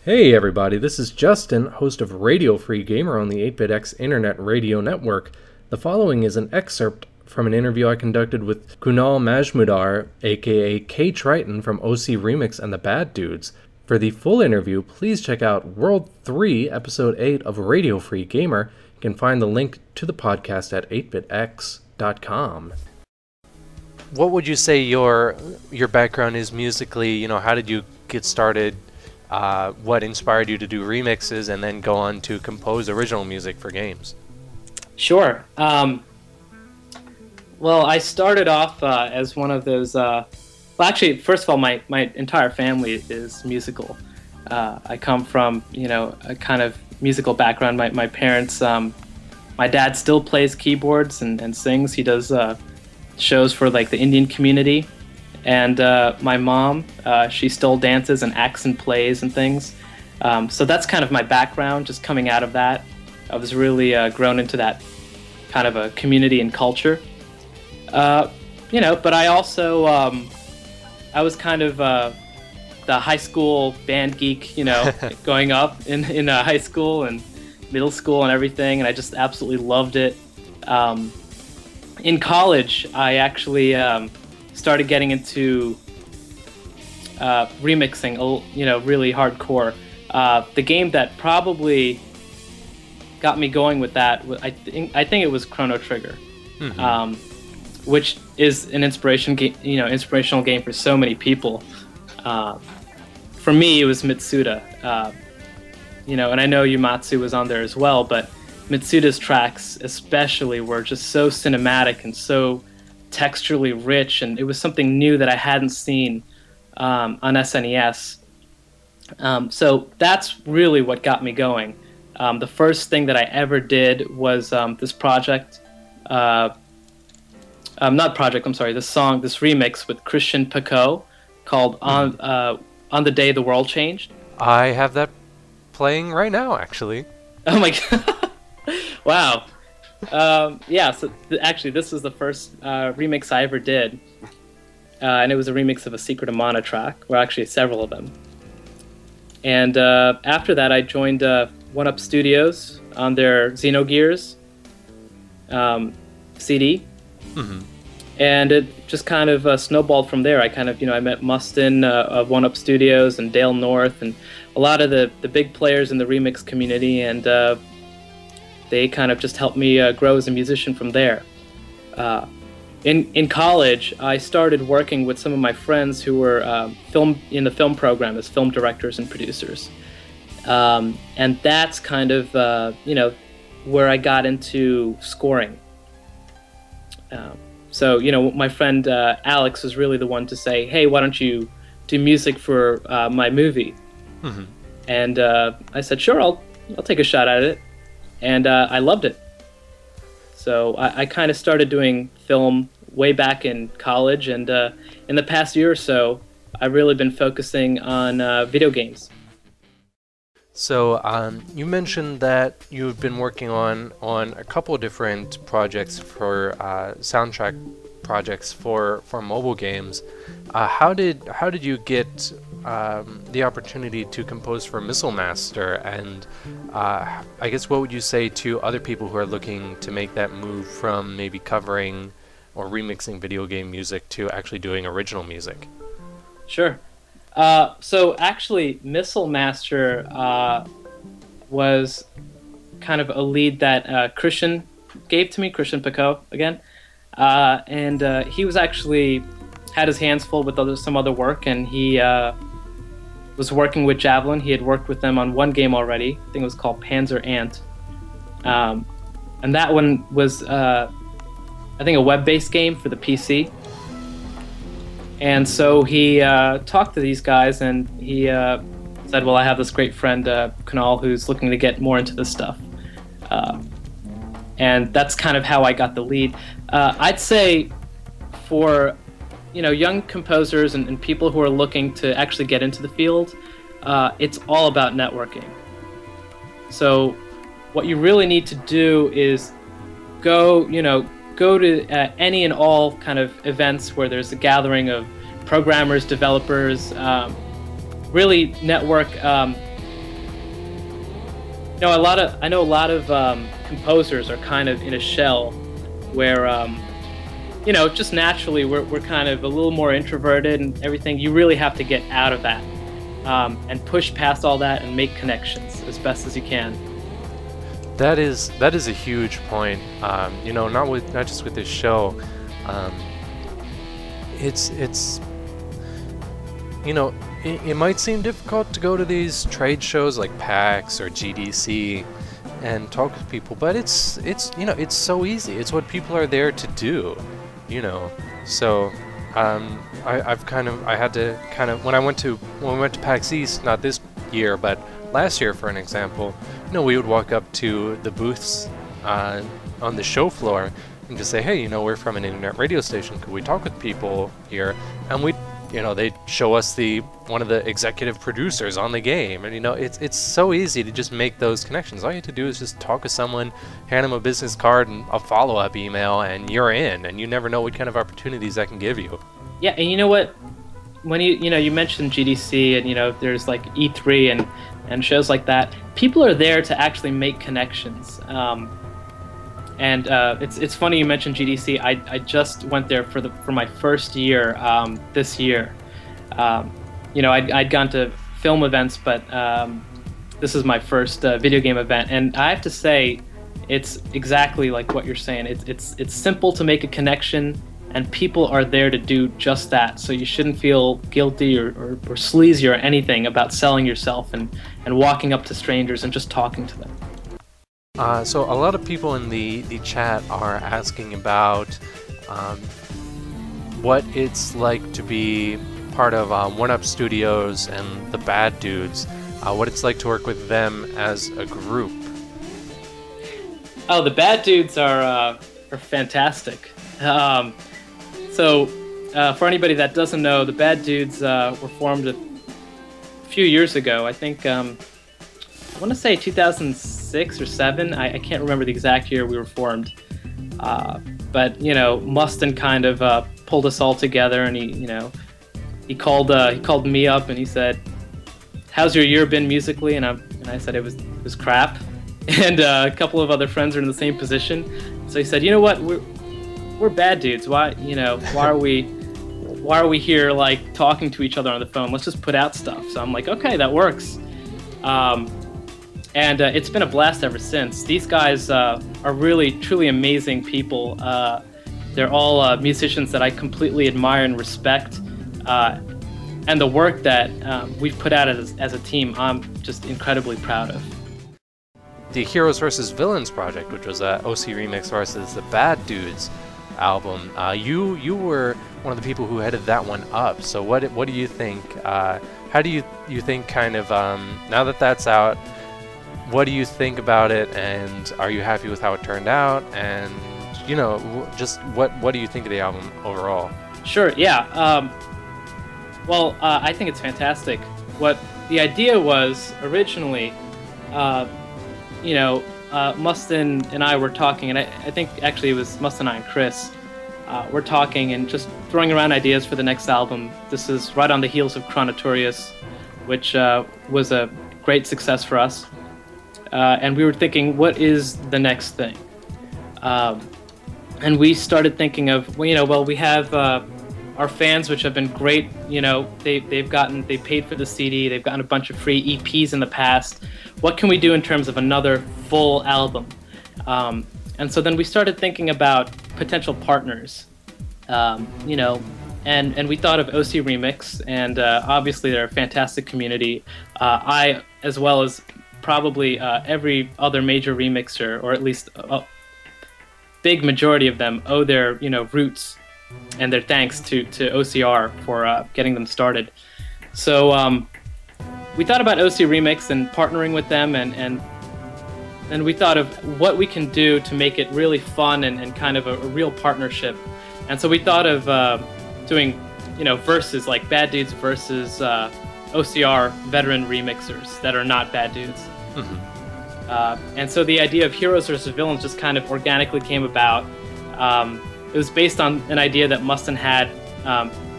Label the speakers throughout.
Speaker 1: Hey everybody, this is Justin, host of Radio Free Gamer on the 8BitX Internet Radio Network. The following is an excerpt from an interview I conducted with Kunal Majmudar, aka ktriton from OCRemix and the Bad Dudes. For the full interview, please check out World 3, Episode 8 of Radio Free Gamer. You can find the link to the podcast at 8bitx.com.
Speaker 2: What would you say your background is musically? You know, how did you get started? What inspired you to do remixes and then go on to compose original music for games?
Speaker 3: Sure. Well, I started off as one of those... well, actually, first of all, my entire family is musical. I come from, a kind of musical background. My parents... my dad still plays keyboards and sings. He does shows for, like, the Indian community. And my mom, she still dances and acts and plays and things. So that's kind of my background, just coming out of that. I was really grown into that kind of a community and culture. But I also, I was kind of the high school band geek, going up in high school and middle school and everything, and I just absolutely loved it. In college, I actually... started getting into remixing, really hardcore. The game that probably got me going with that, I think it was Chrono Trigger, which is an inspirational game for so many people. For me, it was Mitsuda, and I know Yumatsu was on there as well, but Mitsuda's tracks especially were just so cinematic and so texturally rich, and it was something new that I hadn't seen on SNES. So that's really what got me going. The first thing that I ever did was this project. This remix with Christian Picot called "On the Day the World Changed."
Speaker 2: I have that playing right now, actually.
Speaker 3: Oh my god! Wow. So actually this was the first remix I ever did, and it was a remix of a Secret of Mana track, or actually several of them. And after that I joined One Up Studios on their Xenogears CD, and it just kind of snowballed from there. I kind of, I met Mustin of One Up Studios and Dale North and a lot of the big players in the remix community, and they kind of just helped me grow as a musician from there. In college, I started working with some of my friends who were in the film program as film directors and producers. And that's kind of, where I got into scoring. So, my friend Alex was really the one to say, hey, why don't you do music for my movie? And I said, sure, I'll take a shot at it. And I loved it. So I kind of started doing film way back in college, and in the past year or so, I've really been focusing on video games.
Speaker 2: So you mentioned that you've been working on a couple of different projects for soundtrack projects for mobile games. How did you get the opportunity to compose for Missile Master, and I guess what would you say to other people who are looking to make that move from maybe covering or remixing video game music to actually doing original music?
Speaker 3: Sure. So actually, Missile Master was kind of a lead that Christian gave to me, Christian Picot again, and he was actually had his hands full with some other work, and he was working with Javelin. He had worked with them on one game already. I think it was called Panzer Ant. And that one was, I think, a web-based game for the PC. And so he talked to these guys, and he said, well, I have this great friend, Kunal, who's looking to get more into this stuff. And that's kind of how I got the lead. I'd say for young composers and people who are looking to actually get into the field, it's all about networking. So what you really need to do is go to any and all kind of events where there's a gathering of programmers, developers, really network I know a lot of composers are kind of in a shell where, just naturally we're kind of a little more introverted and everything. You really have to get out of that and push past all that and make connections as best as you can.
Speaker 2: That is a huge point. Not just with this show. It might seem difficult to go to these trade shows like PAX or GDC and talk with people, but it's so easy. It's what people are there to do, So I had to when we went to PAX East, not this year, but last year, for an example, we would walk up to the booths on the show floor and just say, hey, we're from an internet radio station. Could we talk with people here? And they'd show us one of the executive producers on the game, and it's so easy to just make those connections. All you have to do is just talk with someone, hand them a business card and a follow-up email, and you're in. And you never know what kind of opportunities that can give you.
Speaker 3: Yeah, and you know what? When you mentioned GDC and there's like E3 and shows like that, people are there to actually make connections. And it's funny you mentioned GDC. I just went there for my first year this year. I'd gone to film events, but this is my first video game event, and I have to say, it's exactly like what you're saying. It's simple to make a connection, and people are there to do just that. So you shouldn't feel guilty or sleazy or anything about selling yourself and walking up to strangers and just talking to them.
Speaker 2: So a lot of people in the chat are asking about what it's like to be part of 1UP Studios and the Bad Dudes, what it's like to work with them as a group.
Speaker 3: Oh, the Bad Dudes are fantastic. For anybody that doesn't know, the Bad Dudes were formed a few years ago. I think I want to say 2006 or 7. I can't remember the exact year we were formed. But Mustin kind of pulled us all together, and he called me up and he said, "How's your year been musically?" And I said it was crap. And a couple of other friends are in the same position. So he said, "You know what? We're Bad Dudes. Why are we here like talking to each other on the phone? Let's just put out stuff." So I'm like, "Okay, that works." And it's been a blast ever since. These guys are really, truly amazing people. They're all musicians that I completely admire and respect. And the work that we've put out as a team, I'm just incredibly proud of.
Speaker 2: The Heroes vs. Villains project, which was OCRemix versus the Bad Dudes album, you were one of the people who headed that one up. So what do you think? How do you think kind of, now that that's out, what do you think about it, and are you happy with how it turned out? And just what do you think of the album overall?
Speaker 3: Sure, yeah. I think it's fantastic. What the idea was originally, Mustin and I were talking, and I think actually it was Mustin and I and Chris. We're talking and just throwing around ideas for the next album. This is right on the heels of Chronotorious, which was a great success for us. And we were thinking, what is the next thing? And we started thinking of, we have our fans, which have been great. They paid for the CD. They've gotten a bunch of free EPs in the past. What can we do in terms of another full album? And so then we started thinking about potential partners. And we thought of OCRemix, and obviously they're a fantastic community. I, as well as probably every other major remixer, or at least a big majority of them, owe their roots and their thanks to OCR for getting them started. So we thought about OCRemix and partnering with them, and we thought of what we can do to make it really fun and kind of a real partnership. And so we thought of doing versus, like Bad Dudes versus OCR veteran remixers that are not Bad Dudes. Mm-hmm. And so the idea of Heroes vs. Villains just kind of organically came about. It was based on an idea that Mustin had.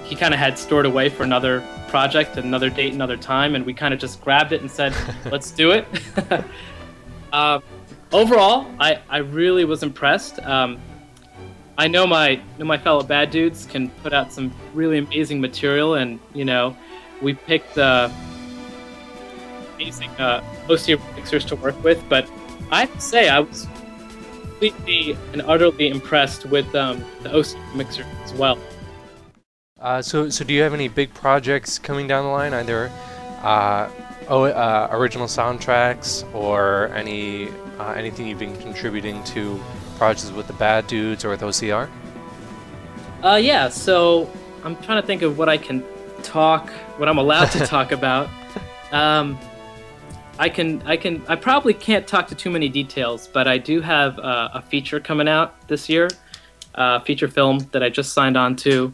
Speaker 3: He kind of had stored away for another project, another date, another time, and we kind of just grabbed it and said, let's do it. Overall, I really was impressed. I know my fellow bad dudes can put out some really amazing material, and we picked amazing OCRemixers to work with. But I have to say, I was completely and utterly impressed with the OCRemixer as well.
Speaker 2: So do you have any big projects coming down the line, either original soundtracks or anything you've been contributing to projects with the Bad Dudes or with OCR?
Speaker 3: Yeah, so I'm trying to think of what I'm allowed to talk about. I probably can't talk to too many details, but I do have a feature coming out this year, a feature film that I just signed on to.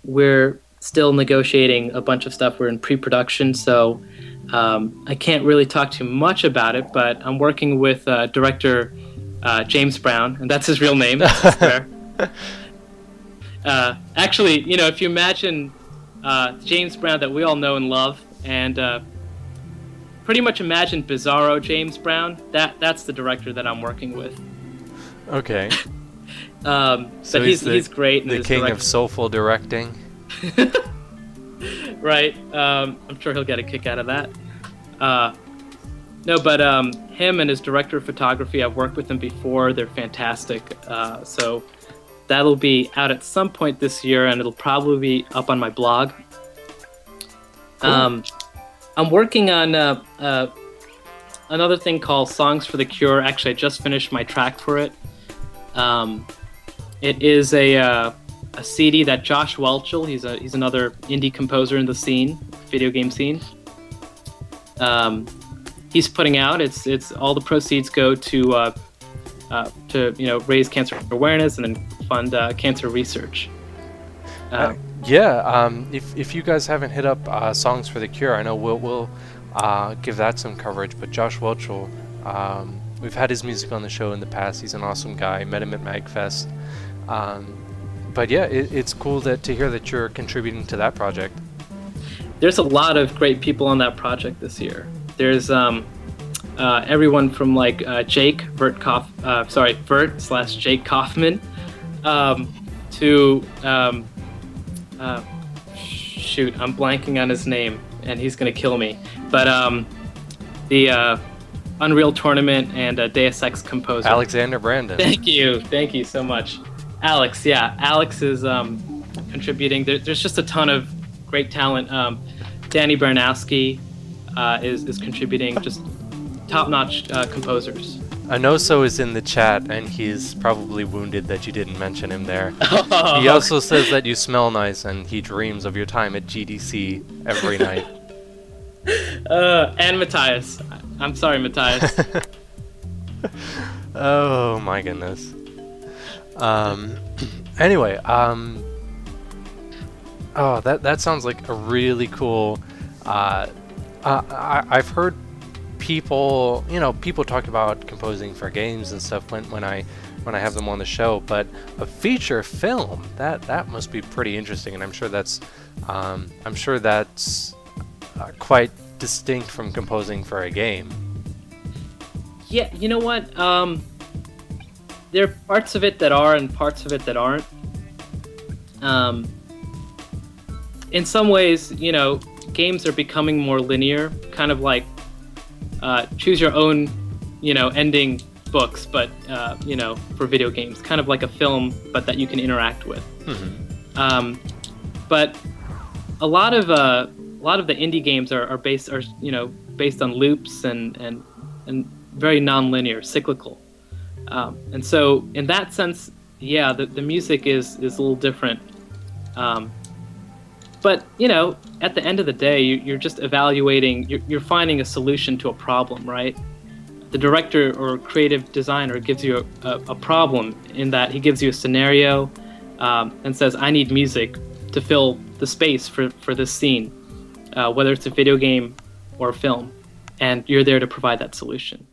Speaker 3: We're still negotiating a bunch of stuff. We're in pre-production, so I can't really talk too much about it, but I'm working with director James Brown, and that's his real name. Actually, if you imagine James Brown that we all know and love, and pretty much imagine Bizarro James Brown, that's the director that I'm working with.
Speaker 2: Okay.
Speaker 3: So he's great.
Speaker 2: The king of soulful directing.
Speaker 3: Right. I'm sure he'll get a kick out of that. No, but him and his director of photography, I've worked with them before. They're fantastic. So that'll be out at some point this year, and it'll probably be up on my blog. Cool. I'm working on another thing called Songs for the Cure. Actually, I just finished my track for it. It is a CD that Josh Welchel, he's another indie composer in the scene, video game scene. He's putting out. It's all the proceeds go to raise cancer awareness and then fund cancer research.
Speaker 2: If you guys haven't hit up Songs for the Cure, I know we'll give that some coverage. But Josh Welchel, we've had his music on the show in the past. He's an awesome guy. Met him at MagFest. But yeah, it's cool to hear that you're contributing to that project.
Speaker 3: There's a lot of great people on that project this year. There's everyone from like Vert/Jake Kaufman to shoot, I'm blanking on his name and he's gonna kill me. But the Unreal Tournament and Deus Ex composer
Speaker 2: Alexander Brandon.
Speaker 3: Thank you so much. Alex, yeah. Alex is contributing. There's just a ton of great talent. Danny Baranowski is contributing, just top-notch composers.
Speaker 2: Anoso is in the chat, and he's probably wounded that you didn't mention him there. He also says that you smell nice, and he dreams of your time at GDC every night.
Speaker 3: And Matthias. I'm sorry, Matthias.
Speaker 2: Oh my goodness. Anyway, oh, that sounds like a really cool. I've heard people talk about composing for games and stuff when I have them on the show, but a feature film that must be pretty interesting, and I'm sure that's quite distinct from composing for a game.
Speaker 3: Yeah, you know what? There are parts of it that are and parts of it that aren't. In some ways, games are becoming more linear, kind of like choose your own, ending books, but for video games, kind of like a film, but that you can interact with. Mm-hmm. But a lot of the indie games are based on loops and very non-linear, cyclical. And so in that sense, yeah, the music is a little different. But, at the end of the day, you're just evaluating, you're finding a solution to a problem, right? The director or creative designer gives you a problem in that he gives you a scenario and says, I need music to fill the space for this scene, whether it's a video game or a film, and you're there to provide that solution.